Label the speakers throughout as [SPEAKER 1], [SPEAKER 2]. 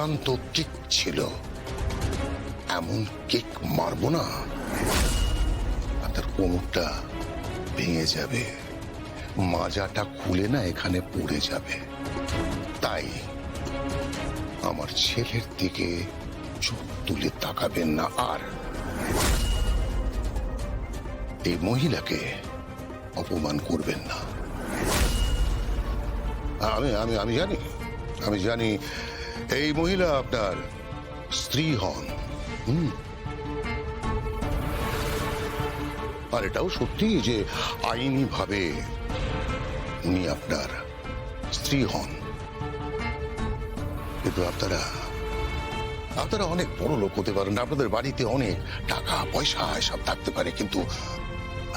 [SPEAKER 1] দুর্দান্ত কিক ছিল, এমন কিক মারবো না আপনার কোমরটা ভেঙে যাবে, মাজাটা খুলে না এখানে পড়ে যাবে। তাই আমার ছেলের দিকে চোখ তুলে তাকাবেন না, আর এই মহিলাকে অপমান করবেন না। আমি আমি আমি জানি আমি জানি এই মহিলা আপনার স্ত্রী হন, আর এটাও সত্যি যে আইনি ভাবে উনি আপনার স্ত্রী হন। কিন্তু আপনারা অনেক বড় লোক হতে পারেন, আপনাদের বাড়িতে অনেক টাকা পয়সা সব থাকতে পারে, কিন্তু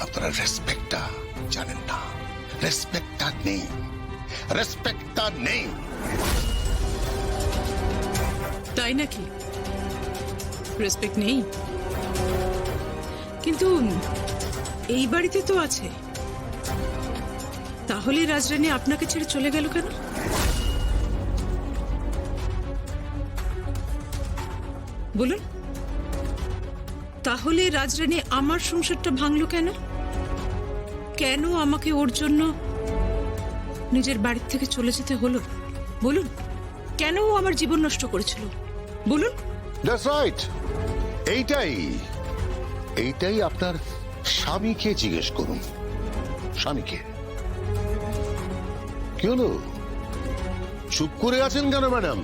[SPEAKER 1] আপনারা রেসপেক্টটা জানেন না, রেসপেক্টটা নেই।
[SPEAKER 2] তাই নাকি? রেসপেক্ট নেই? কিন্তু এই বাড়িতে তো আছে। তাহলে রাজরানী আপনাকে ছেড়ে চলে গেল কেন? বলুন, তাহলে রাজরানী আমার সংসারটা ভাঙলো কেন? কেন আমাকে ওর জন্য নিজের বাড়ির থেকে চলে যেতে হলো? বলুন, কেন ও আমার জীবন নষ্ট করেছিল? বলুন।
[SPEAKER 1] That's right. এইটাই আপনার স্বামীকে জিজ্ঞেস করুন। স্বামীকে। কি হলো, চুপ করে আছেন কেন ম্যাডাম?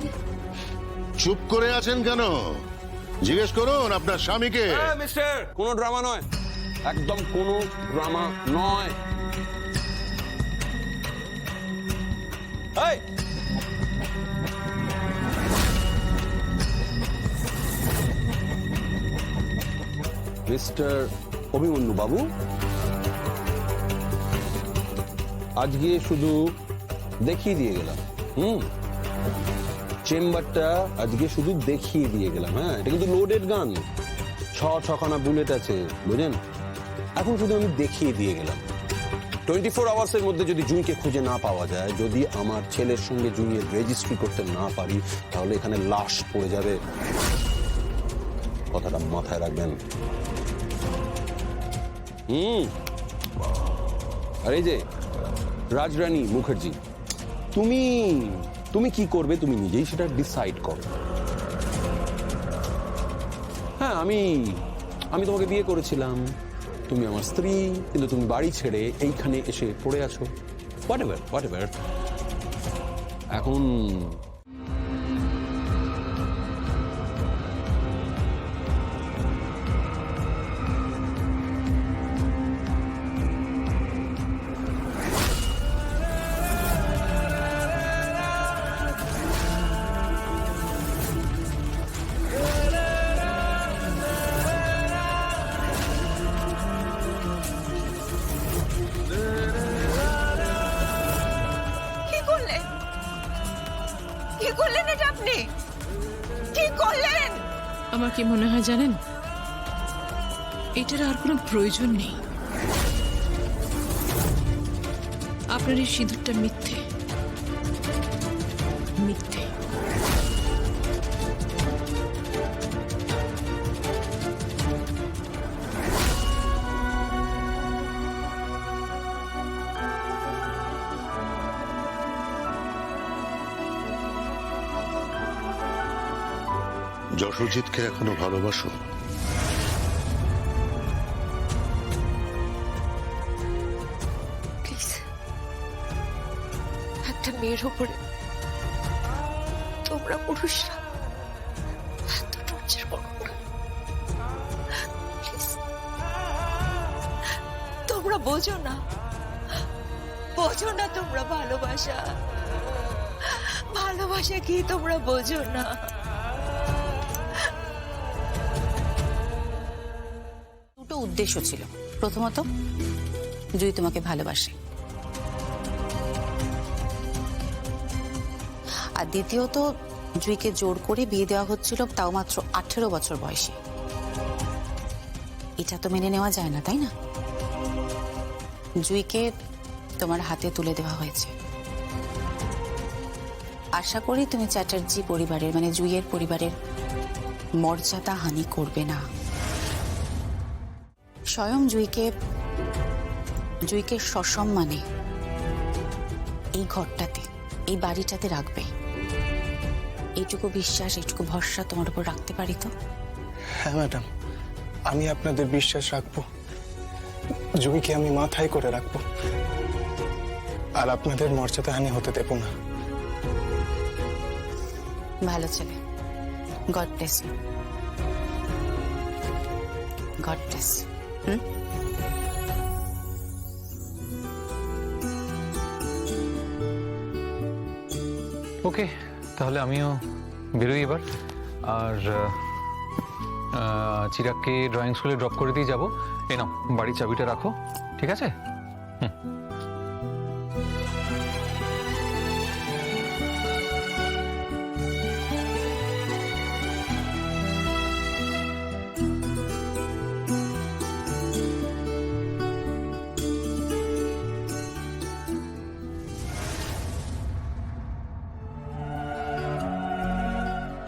[SPEAKER 1] চুপ করে আছেন কেন? জিজ্ঞেস করুন আপনার স্বামীকে।
[SPEAKER 3] মিস্টার, কোনো ড্রামা নয়, একদম কোনো ড্রামা নয়। এই, মিস্টার অভিমন্যু বাবু, আজকে শুধু দেখিয়ে দিয়ে গেলাম। চেম্বারটা আজকে শুধু দেখিয়ে দিয়ে গেলাম। হ্যাঁ, এটা কিন্তু লোডেড গান, ছখানা বুলেট আছে, বুঝেন? এখন শুধু আমি দেখিয়ে দিয়ে গেলাম। 24 আওয়ার্সের মধ্যে যদি জুঁইকে খুঁজে না পাওয়া যায়, যদি আমার ছেলের সঙ্গে জুঁইয়ের রেজিস্ট্রি করতে না পারি, তাহলে এখানে লাশ পড়ে যাবে। কথাটা মাথায় রাখবেন। আর এই যে রাজরানী মুখার্জি, তুমি কি করবে তুমি নিজেই সেটা ডিসাইড করো। হ্যাঁ, আমি তোমাকে বিয়ে করেছিলাম, তুমি আমার স্ত্রী, কিন্তু তুমি বাড়ি ছেড়ে এইখানে এসে পড়ে আছো। হোয়াটএভার। এখন
[SPEAKER 4] কি করলেন এটা আপনি? কি করলেন?
[SPEAKER 2] আমার কি মনে হয় জানেন, এটার আর কোনো প্রয়োজন নেই। আপনার এই সিঁদুরটা মিথ্যে।
[SPEAKER 1] যশোজিৎকে এখনো ভালোবাসো?
[SPEAKER 4] প্লিজ, একটা মেয়ের উপরে তোমরা পুরুষরা এত টর্চার করো না। প্লিজ, তোমরা বোঝো না তোমরা ভালোবাসা কি তোমরা বোঝো না।
[SPEAKER 5] দুটো উদ্দেশ্য ছিল। প্রথমত, জুঁই তোমাকে ভালোবাসে, আর দ্বিতীয়ত জুঁইকে জোর করে বিয়ে দেওয়া হচ্ছিল, তাও মাত্র 18 বছর বয়সে। এটা তো মেনে নেওয়া যায় না, তাই না? জুঁইকে তোমার হাতে তুলে দেওয়া হয়েছে, আশা করি তুমি চ্যাটার্জি পরিবারের মানে জুইয়ের পরিবারের মর্যাদা হানি করবে না। স্বয়ং জুইকে সসম্মানে এই ঘরটাতে, এই বাড়িটাতে রাখবে। এইটুকু বিশ্বাস, এইটুকু ভরসা তোমার উপর রাখতে পারি তো?
[SPEAKER 6] হ্যাঁ ম্যাডাম, আমি আপনাদের বিশ্বাস রাখবো। জুইকে আমি মাথায় করে রাখবো, আর আপনাদের মর্যাদাহানি হতে দেব না।
[SPEAKER 5] ভালো ছেলে। God bless you. God bless.
[SPEAKER 7] Okay, তাহলে আমিও বেরোই এবার। আর চিরাগকে ড্রয়িং স্কুলে ড্রপ করে দিয়ে যাবো। এই নাও, বাড়ির চাবিটা রাখো, ঠিক আছে?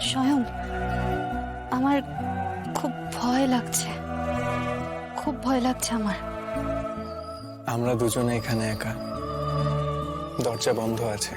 [SPEAKER 8] স্বয়ং, আমার খুব ভয় লাগছে, খুব ভয় লাগছে আমার।
[SPEAKER 6] আমরা দুজনে এখানে একা, দরজা বন্ধ আছে।